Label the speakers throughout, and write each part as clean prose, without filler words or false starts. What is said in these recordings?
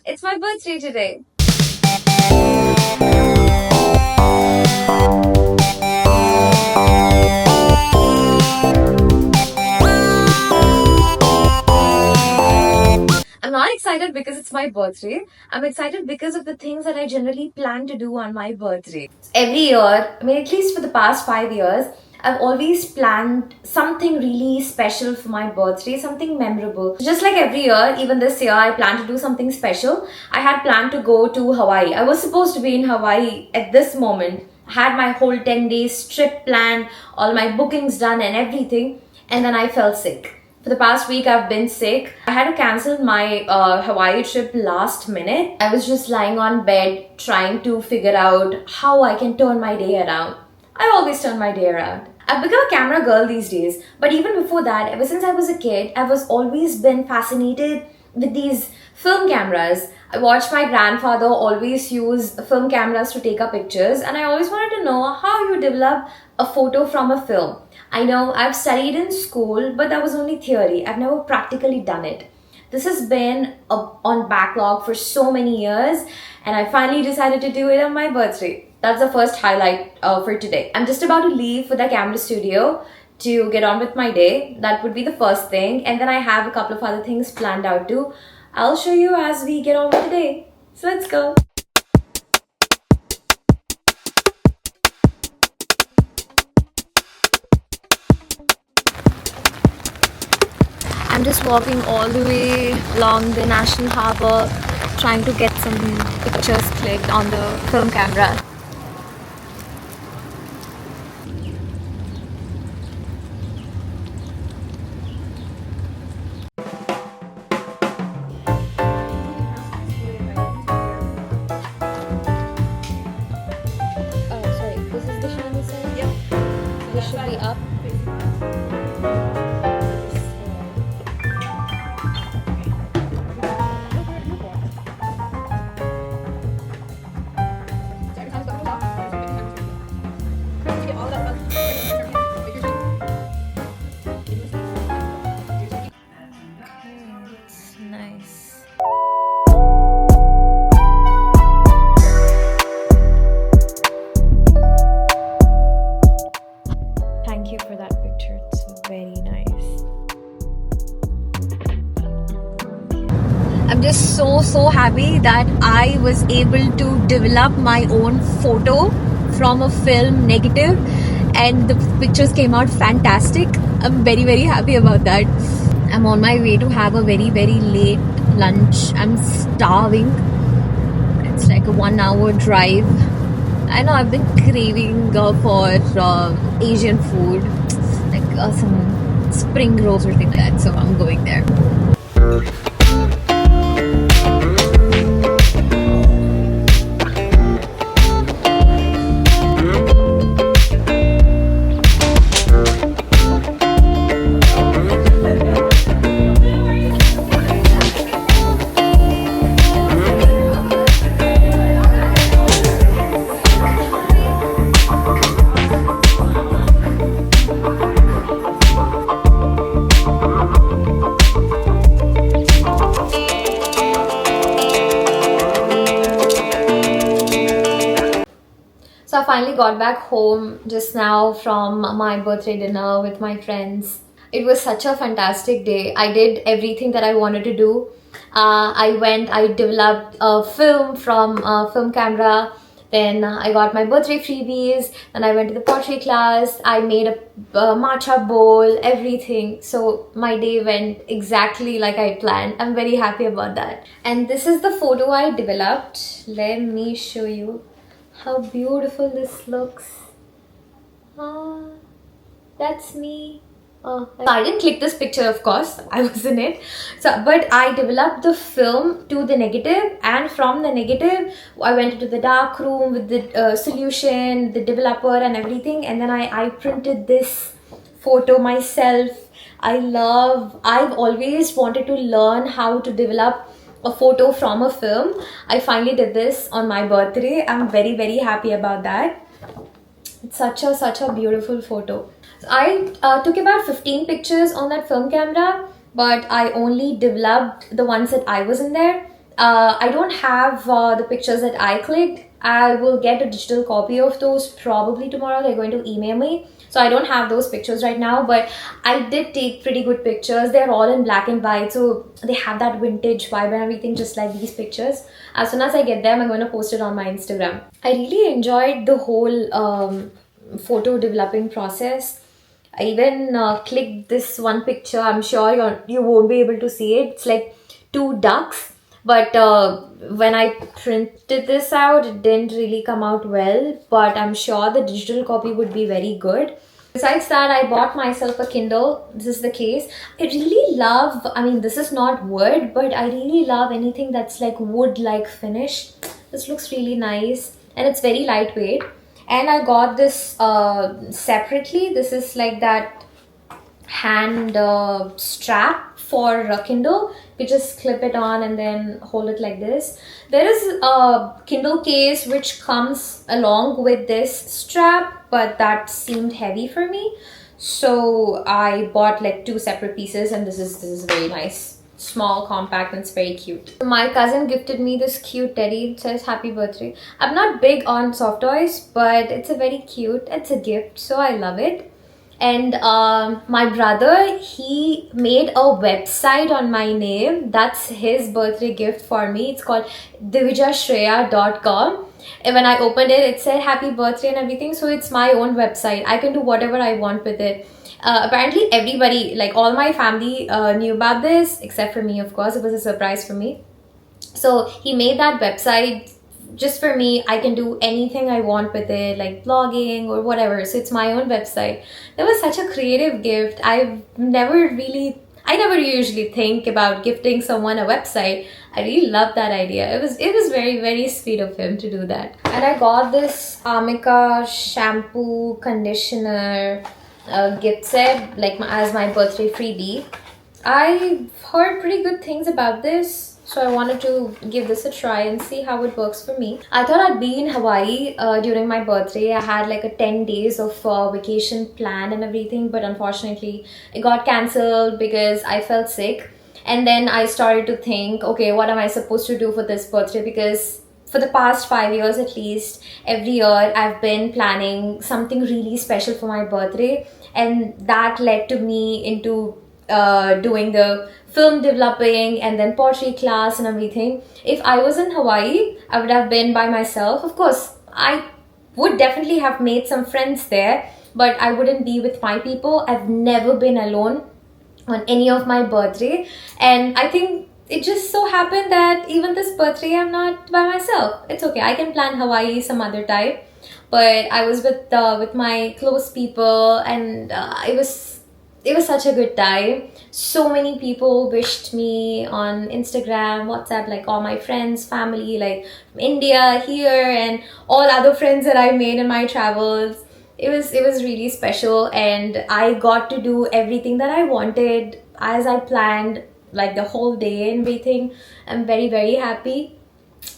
Speaker 1: It's my birthday today. I'm not excited because it's my birthday. I'm excited because of the things that I generally plan to do on my birthday. Every year, I mean, at least for the past 5 years, I've always planned something really special for my birthday, something memorable. Just like every year, even this year, I plan to do something special. I had planned to go to Hawaii. I was supposed to be in Hawaii at this moment. I had my whole 10 days trip planned, all my bookings done, and everything. And then I fell sick. For the past week, I've been sick. I had to cancel my Hawaii trip last minute. I was just lying on bed trying to figure out how I can turn my day around. I always turn my day around. I've become a camera girl these days, but even before that, ever since I was a kid, I've always been fascinated with these film cameras. I watched my grandfather always use film cameras to take up pictures, and I always wanted to know how you develop a photo from a film. I know I've studied in school, but that was only theory. I've never practically done it. This has been on backlog for so many years, and I finally decided to do it on my birthday. That's the first highlight for today. I'm just about to leave for the camera studio to get on with my day. That would be the first thing, and then I have a couple of other things planned out too. I'll show you as we get on with the day. So let's go. I'm just walking all the way along the National Harbour, trying to get some pictures clicked on the film camera. Oh, sorry, this is the channel side? Yep. This should be up. Nice. Thank you for that picture. It's very nice. I'm just so happy that I was able to develop my own photo from a film negative, and the pictures came out fantastic. I'm very happy about that. I'm on my way to have a very late lunch. I'm starving. It's like a 1 hour drive. I know I've been craving for Asian food, like some spring rolls or something like that. So I'm going there. So I finally got back home just now from my birthday dinner with my friends. It was such a fantastic day. I did everything that I wanted to do. I developed a film from a film camera. Then I got my birthday freebies. Then I went to the pottery class. I made a matcha bowl, everything. So my day went exactly like I planned. I'm very happy about that. And this is the photo I developed. Let me show you how beautiful this looks. Ah, that's me. Oh, I didn't click this picture, of course. I was in it. So, but I developed the film to the negative, and from the negative, I went into the dark room with the solution, the developer, and everything. And then I printed this photo myself. I've always wanted to learn how to develop a photo from a film. I finally did this on my birthday. I'm very happy about that. It's such a beautiful photo. So I took about 15 pictures on that film camera, but I only developed the ones that I was in there. I don't have the pictures that I clicked. I will get a digital copy of those probably tomorrow. They're going to email me. So I don't have those pictures right now, but I did take pretty good pictures. They're all in black and white, so they have that vintage vibe and everything, just like these pictures. As soon as I get them, I'm going to post it on my Instagram. I really enjoyed the whole photo developing process. I even clicked this one picture. I'm sure you won't be able to see it. It's like two ducks, but when I printed this out, it didn't really come out well. But I'm sure the digital copy would be very good. Besides that, I bought myself a Kindle. This is the case. I really love, I mean, this is not wood, but I really love anything that's like wood-like finish. This looks really nice and it's very lightweight. And I got this separately. This is like that hand strap for a Kindle. You just clip it on and then hold it like this. There is a Kindle case which comes along with this strap, but that seemed heavy for me. So I bought like two separate pieces, and this is very nice. Small, compact, and it's very cute. My cousin gifted me this cute teddy. It says happy birthday. I'm not big on soft toys, but it's a very cute, it's a gift, so I love it. And my brother, he made a website on my name. That's his birthday gift for me. It's called divijashreya.com. And when I opened it, it said happy birthday and everything. So it's my own website. I can do whatever I want with it. Apparently everybody, like all my family knew about this, except for me, of course. It was a surprise for me. So he made that website just for me. I can do anything I want with it, like blogging or whatever. So it's my own website. That was such a creative gift. I never usually think about gifting someone a website. I really love that idea. It was very, very sweet of him to do that. And I got this Arnica shampoo conditioner gift set, like as my birthday freebie. I've heard pretty good things about this, so I wanted to give this a try and see how it works for me. I thought I'd be in Hawaii during my birthday. I had like a 10 days of vacation planned and everything, but unfortunately it got cancelled because I felt sick. And then I started to think, okay, what am I supposed to do for this birthday? Because for the past 5 years at least, every year I've been planning something really special for my birthday, and that led to me into doing the film developing and then pottery class and everything. If I was in Hawaii, I would have been by myself. Of course, I would definitely have made some friends there, but I wouldn't be with my people. I've never been alone on any of my birthday, and I think it just so happened that even this birthday I'm not by myself. It's okay, I can plan Hawaii some other time, but I was with my close people, and it was such a good time. So many people wished me on Instagram, WhatsApp, like all my friends, family, like from India, here, and all other friends that I made in my travels. It was really special, and I got to do everything that I wanted as I planned, like the whole day and everything. I'm very, very happy.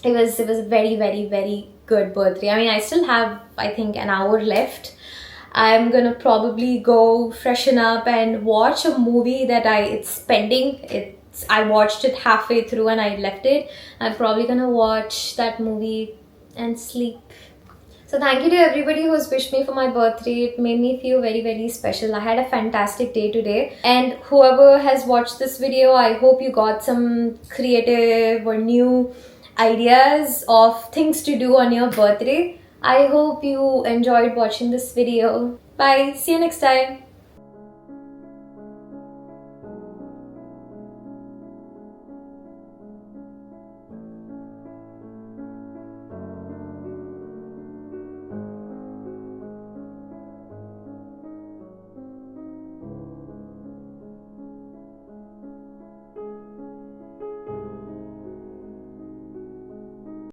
Speaker 1: It was a very, very, very good birthday. I mean, I still have, I think, an hour left. I'm gonna probably go freshen up and watch a movie that it's pending. I watched it halfway through and I left it. I'm probably gonna watch that movie and sleep. So thank you to everybody who's wished me for my birthday. It made me feel very, very special. I had a fantastic day today. And whoever has watched this video, I hope you got some creative or new ideas of things to do on your birthday. I hope you enjoyed watching this video. Bye. See you next time.